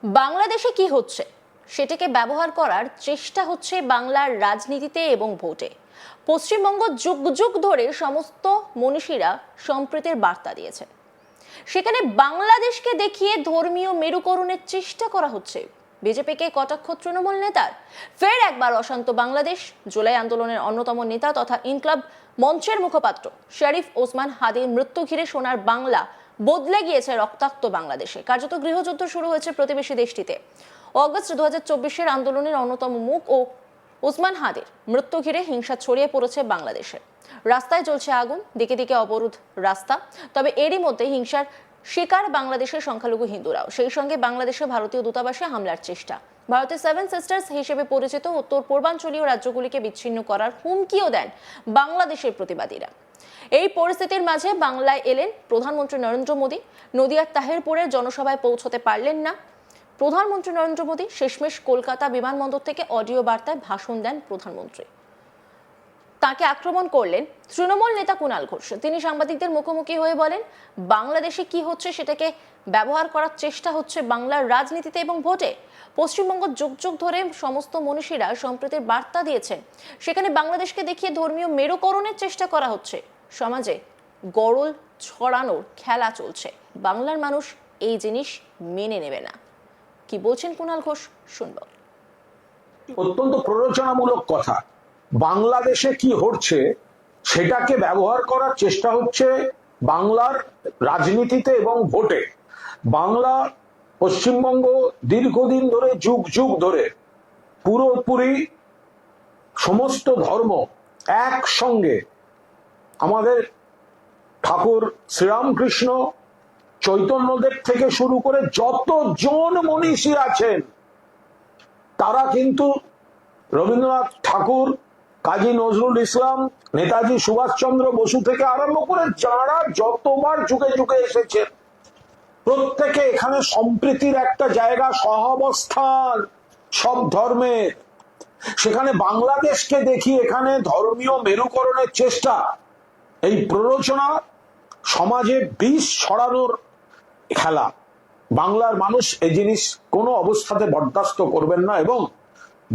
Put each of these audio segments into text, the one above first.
বাংলাদেশে কি হচ্ছে সেটাকে ব্যবহার করার চেষ্টা হচ্ছে বাংলার রাজনীতিতে এবং ভোটে। পশ্চিমবঙ্গ যুগ যুগ ধরে সমস্ত মনীষীরা সম্প্রীতির বার্তা দিয়েছে। সেখানে বাংলাদেশকে দেখিয়ে ধর্মীয় মেরুকরণের চেষ্টা করা হচ্ছে। বিজেপিকে কটাক্ষ তৃণমূল নেতার। ফের একবার অশান্ত বাংলাদেশ। জুলাই আন্দোলনের অন্যতম নেতা তথা ইনকলাব মঞ্চের মুখপাত্র শরীফ ওসমান হাদির মৃত্যু ঘিরে সোনার বাংলা বদলে গিয়েছে রক্তাক্ত বাংলাদেশে। কার্যত গৃহযুদ্ধ শুরু হয়েছে প্রতিবেশী দেশটিতে। অগস্ট 2024-এর আন্দোলনের অন্যতম মুখ ও ওসমান হাদির মৃত্যু ঘিরে হিংসা ছড়িয়ে পড়েছে বাংলাদেশে। রাস্তায় জ্বলছে আগুন, দিকে দিকে অবরোধ রাস্তা। তবে এরই মধ্যে হিংসার শিকার বাংলাদেশের সংখ্যালঘু হিন্দুরাও। সেই সঙ্গে বাংলাদেশে ভারতীয় দূতাবাসে হামলার চেষ্টা। ভারতের সেভেন সিস্টার্স হিসেবে পরিচিত উত্তর পূর্বাঞ্চলীয় রাজ্যগুলিকে বিচ্ছিন্ন করার হুমকিও দেন বাংলাদেশের প্রতিবাদীরা। এই পরিস্থিতির মাঝে বাংলায় এলেন প্রধানমন্ত্রী নরেন্দ্র মোদী। নদিয়ার তাহিরপুরের জনসভায় পৌঁছতে পারলেন না প্রধানমন্ত্রী নরেন্দ্র মোদী। শেষমেশ কলকাতা বিমানবন্দর থেকে অডিও বার্তায় ভাষণ দেন প্রধানমন্ত্রী। তাকে আক্রমণ করলেন তৃণমূল নেতা কুণাল ঘোষ। তিনি সাংবাদিকদের মুখোমুখি হয়ে বলেন, বাংলাদেশে কি হচ্ছে সেটাকে ব্যবহার করার চেষ্টা হচ্ছে বাংলার রাজনীতিতে এবং ভোটে। পশ্চিমবঙ্গ যুগ যুগ ধরে সমস্ত মনীষীরা সম্প্রীতির বার্তা দিয়েছেন। সেখানে বাংলাদেশকে দেখিয়ে ধর্মীয় মেরুকরণের চেষ্টা করা হচ্ছে। সমাজে গরল ছড়ানোর খেলা চলছে। বাংলার মানুষ এই জিনিস মেনে নেবে না। কি বলছেন কুণাল ঘোষ, শুনব। অত্যন্ত প্ররোচনামূলক কথা। বাংলাদেশে কি হচ্ছে সেটাকে ব্যবহার করার চেষ্টা হচ্ছে বাংলার রাজনীতিতে এবং ভোটে। বাংলা, পশ্চিমবঙ্গ দীর্ঘদিন ধরে, যুগ যুগ ধরে পুরোপুরি সমস্ত ধর্ম একসঙ্গে, আমাদের ঠাকুর শ্রীরামকৃষ্ণ, চৈতন্যদেব থেকে শুরু করে যতজন মনীষী আছেন তারা কিন্তু রবীন্দ্রনাথ ঠাকুর, কাজী নজরুল ইসলাম, নেতাজি সুভাষচন্দ্র বসু থেকে আরম্ভ করে যারা যতবার যুগে যুগে এসেছেন, প্রত্যেকে এখানে সম্প্রীতির একটা জায়গা, সহাবস্থান সব ধর্মের। সেখানে বাংলাদেশকে দেখি এখানে ধর্মীয় মেরুকরণের চেষ্টা, এই প্ররোচনা, সমাজে বিষ ছড়ানোর খেলা। বাংলার মানুষ এই জিনিস কোনো অবস্থাতে বরদাস্ত করবেন না এবং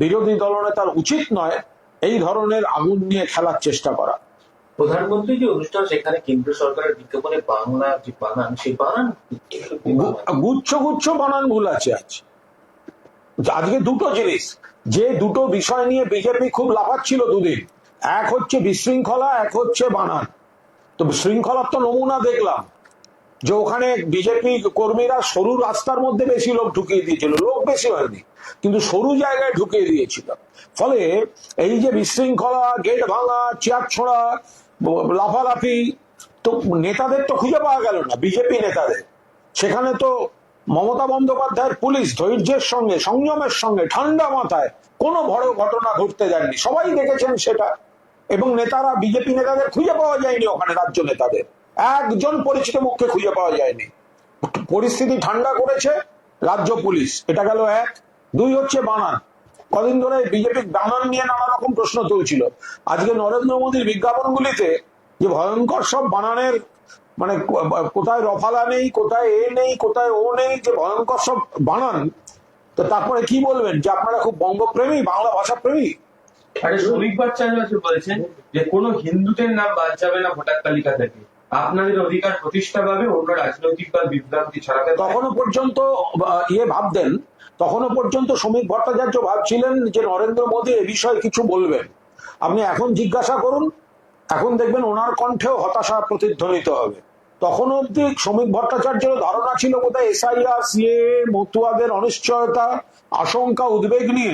বিরোধী দলনেতার উচিত নয় এই ধরনের আগুন নিয়ে খেলার চেষ্টা করা। প্রধানমন্ত্রী যে অনুষ্ঠান, সেখানে কেন্দ্র সরকারের বিজ্ঞাপনে বাংলা যে বানান, সেই বানান গুচ্ছ গুচ্ছ বানান ভুল আছে। আজকে দুটো জিনিস, যে দুটো বিষয় নিয়ে বিজেপি খুব লাফাচ্ছিল দুদিন, এক হচ্ছে বিশৃঙ্খলা, এক হচ্ছে বানান। তো শৃঙ্খলার তো নমুনা দেখলাম যে ওখানে বিজেপি কর্মীরা সরু রাস্তার মধ্যে বেশি লোক ঢুকিয়ে দিয়েছিল, লোক বেশি হয়নি কিন্তু সরু জায়গায় ঢুকিয়ে দিয়েছিল। ফলে এই যে বিশৃঙ্খলা, গেট ভাঙা, চেয়ার ছোঁড়া, লাফালাফি, তো নেতাদের তো খুঁজে পাওয়া গেল না, বিজেপি নেতাদের। সেখানে তো মমতা বন্দ্যোপাধ্যায়ের পুলিশ ধৈর্যের সঙ্গে, সংযমের সঙ্গে, ঠান্ডা মাথায় কোনো বড় ঘটনা ঘটতে দেননি। সবাই দেখেছেন সেটা। এবং নেতারা, বিজেপি নেতাদের খুঁজে পাওয়া যায়নি ওখানে, রাজ্য নেতাদের একজন পরিচিত মুখকে খুঁজে পাওয়া যায়নি। পরিস্থিতি ঠান্ডা করেছে রাজ্য পুলিশ, এটা গেল এক। দুই হচ্ছে বানান। কদিন ধরে বিজেপির বানান নিয়ে নানা রকম প্রশ্ন তুলছিল। আজকে নরেন্দ্র মোদীর বিজ্ঞাপনগুলিতে যে ভয়ঙ্কর সব বানানের, মানে কোথায় রফালা নেই, কোথায় এ নেই, কোথায় ও নেই, যে ভয়ঙ্কর সব বানান। তো তারপরে কি বলবেন যে আপনারা খুব বঙ্গপ্রেমী, বাংলা ভাষা প্রেমী? শ্রমিক ভট্টাচার্য বলেছেন যে কোনো হিন্দুদের নাম বাদ যাবে না ভোটার তালিকা থেকে, আপনাদের অধিকার প্রতিষ্ঠা পাবে, অন্য রাজনৈতিক দল বিভ্রান্তি ছড়াতে। তখনও পর্যন্ত ভাবতেন, তখনও পর্যন্ত শ্রমিক ভট্টাচার্য ভাবছিলেন যে নরেন্দ্র মোদী এ বিষয়ে কিছু বলবেন। আপনি এখন জিজ্ঞাসা করুন, এখন দেখবেন ওনার কণ্ঠেও হতাশা প্রতিধ্বনিত হবে। তখন অব্দি শ্রমিক ভট্টাচার্যের ধারণা ছিল বোধহয় এসআইআর, সিএএ, মতুয়াদের অনিশ্চয়তা, আশঙ্কা, উদ্বেগ নিয়ে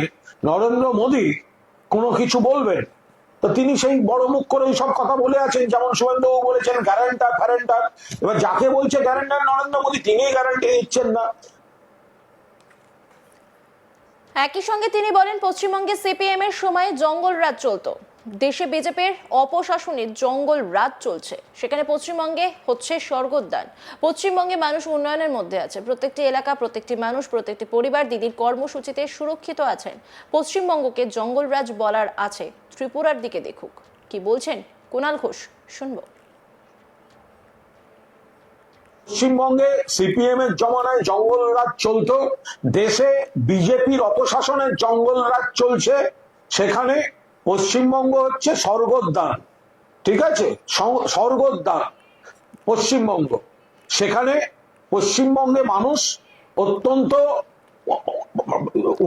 নরেন্দ্র মোদী কোনো কিছু বলবেন। তো তিনি সেই বড় মুখ করে সব কথা বলে আছেন, যেমন শুভেন্দুবাবু বলেছেন গ্যারান্টার ফ্যারেন্টার। এবার যাকে বলছে গ্যারান্টার নরেন্দ্র মোদী, তিনিই গ্যারান্টি দিচ্ছেন না। একই সঙ্গে তিনি বলেন, পশ্চিমবঙ্গে সিপিএম এর সময় জঙ্গল রাজ চলতো, দেশে বিজেপির অপশাসনে জঙ্গল রাজ চলছে। সেখানে পশ্চিমবঙ্গে হচ্ছে স্বর্গোদ্যান। পশ্চিমবঙ্গে মানুষ উন্নয়নের মধ্যে আছে। প্রত্যেকটি এলাকা, প্রত্যেকটি মানুষ, প্রত্যেকটি পরিবার দিদির কর্মসূচিতে সুরক্ষিত আছেন। পশ্চিমবঙ্গকে জঙ্গল রাজ বলার আছে, ত্রিপুরার দিকে দেখুক। কি বলছেন কুণাল ঘোষ, শুনবো। পশ্চিমবঙ্গে সিপিএম এর জমানায় জঙ্গল রাজ চলতো, দেশে বিজেপির অপশাসনের জঙ্গল রাজ চলছে, সেখানে পশ্চিমবঙ্গ হচ্ছে স্বর্গোদ্যান। ঠিক আছে, স্বর্গোদ্যান পশ্চিমবঙ্গ। সেখানে পশ্চিমবঙ্গে মানুষ অত্যন্ত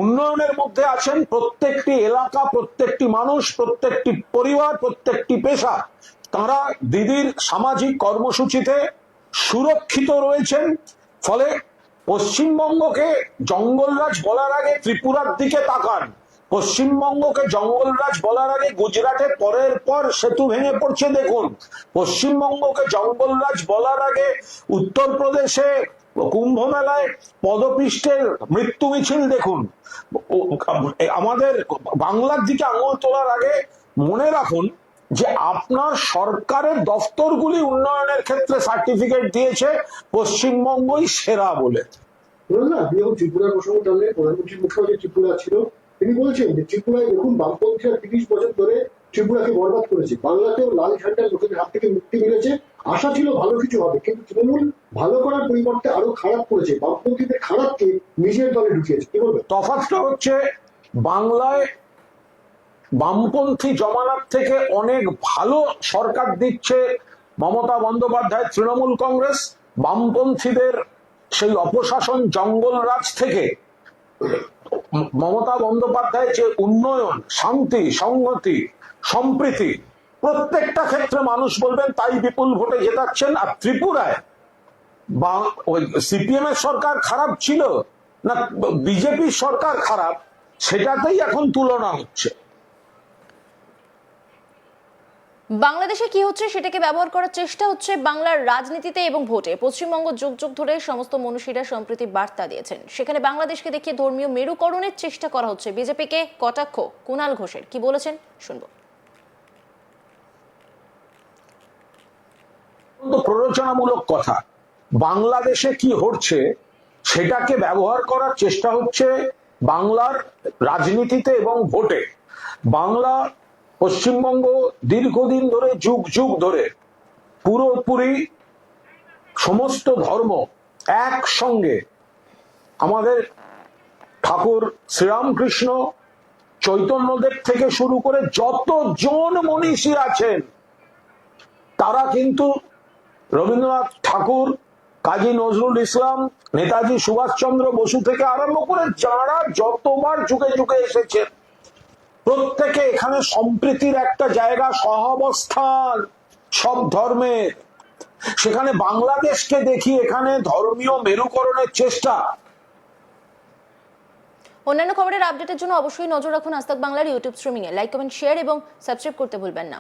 উন্নয়নের মধ্যে আছেন। প্রত্যেকটি এলাকা, প্রত্যেকটি মানুষ, প্রত্যেকটি পরিবার, প্রত্যেকটি পেশা, তারা দিদির সামাজিক কর্মসূচিতে সুরক্ষিত রয়েছেন। ফলে পশ্চিমবঙ্গকে জঙ্গলরাজ বলার আগে ত্রিপুরার দিকে তাকান, পশ্চিমবঙ্গকে জঙ্গলরাজ বলার আগে গুজরাটে পরের পর সেতু ভেঙে পড়ছে দেখুন, পশ্চিমবঙ্গকে জঙ্গলরাজ বলার আগে উত্তরপ্রদেশে কুম্ভ মেলায় পদপিষ্টের মৃত্যু মিছিল দেখুন। আমাদের বাংলার দিকে আঙুল তোলার আগে মনে রাখুন যে আপনার সরকারের দফতরগুলি উন্নয়নের ক্ষেত্রে সার্টিফিকেট দিয়েছে পশ্চিমবঙ্গই সেরা বলে। বলুন না, আপনি যখন ত্রিপুরার প্রসঙ্গ টানলেন, প্রধানমন্ত্রীর মুখ্য যে ত্রিপুরা ছিল, তিনি বলছেন যে ত্রিপুরায় দেখুন বামপন্থীরা 30 বছর ধরে ত্রিপুরাকে বরবাদ করেছে, বাংলাতেও লাল ঝান্ডার লোকেদের হাত থেকে মুক্তি মিলেছে, আশা ছিল ভালো কিছু হবে, কিন্তু তৃণমূল ভালো করার পরিবর্তে আরো খারাপ করেছে, বামপন্থীদের খারাপকে নিজের দলে ঢুকিয়েছে। কি বলবেন? তফাৎটা হচ্ছে বাংলায় বামপন্থী জমানার থেকে অনেক ভালো সরকার দিচ্ছে মমতা বন্দ্যোপাধ্যায় তৃণমূল কংগ্রেস। বামপন্থীদের সেই অপশাসন জঙ্গলরাজ থেকে মমতা বন্দ্যোপাধ্যায় যে উন্নয়ন, শান্তি, সংহতি, সম্প্রীতি, প্রত্যেকটা ক্ষেত্রে মানুষ বলবেন তাই বিপুল ভোটে জেতাচ্ছেন। আর ত্রিপুরায় সিপিএম এর সরকার খারাপ ছিল না বিজেপির সরকার খারাপ, সেটাতেই এখন তুলনা হচ্ছে। বাংলাদেশে কি হচ্ছে সেটাকে ব্যবহার করার চেষ্টা হচ্ছে বাংলার রাজনীতিতে এবং ভোটে। পশ্চিমবঙ্গ যুগ যুগ ধরে সমস্ত মনীষীরা সম্প্রীতি বার্তা দিয়েছেন, সেখানে বাংলাদেশকে দেখিয়ে ধর্মীয় মেরুকরণের চেষ্টা করা হচ্ছে। বিজেপিকে কটাক্ষ কুণাল ঘোষের, কি বলেছেন শুনবো। প্ররোচনামূলক কথা, বাংলাদেশে কি হচ্ছে সেটাকে ব্যবহার করার চেষ্টা হচ্ছে বাংলার রাজনীতিতে এবং ভোটে। বাংলা, পশ্চিমবঙ্গ দীর্ঘদিন ধরে, যুগ যুগ ধরে পুরোপুরি সমস্ত ধর্ম একসঙ্গে, আমাদের ঠাকুর শ্রীরামকৃষ্ণ, চৈতন্যদেব থেকে শুরু করে যতজন মনীষী আছেন তারা কিন্তু রবীন্দ্রনাথ ঠাকুর, কাজী নজরুল ইসলাম, নেতাজি সুভাষচন্দ্র বসু থেকে আরম্ভ করে যারা যতবার যুগে যুগে এসেছেন, প্রত্যেকে এখানে সম্প্রীতির একটা জায়গা, সহাবস্থান সব ধর্মের। সেখানে বাংলাদেশকে দেখি এখানে ধর্মীয় মেরুকরণের চেষ্টা। অন্যান্য খবরের আপডেটের জন্য অবশ্যই নজর রাখুন আজ তাক বাংলার ইউটিউব স্ট্রিমিং এ। লাইক, কমেন্ট, শেয়ার এবং সাবস্ক্রাইব করতে ভুলবেন না।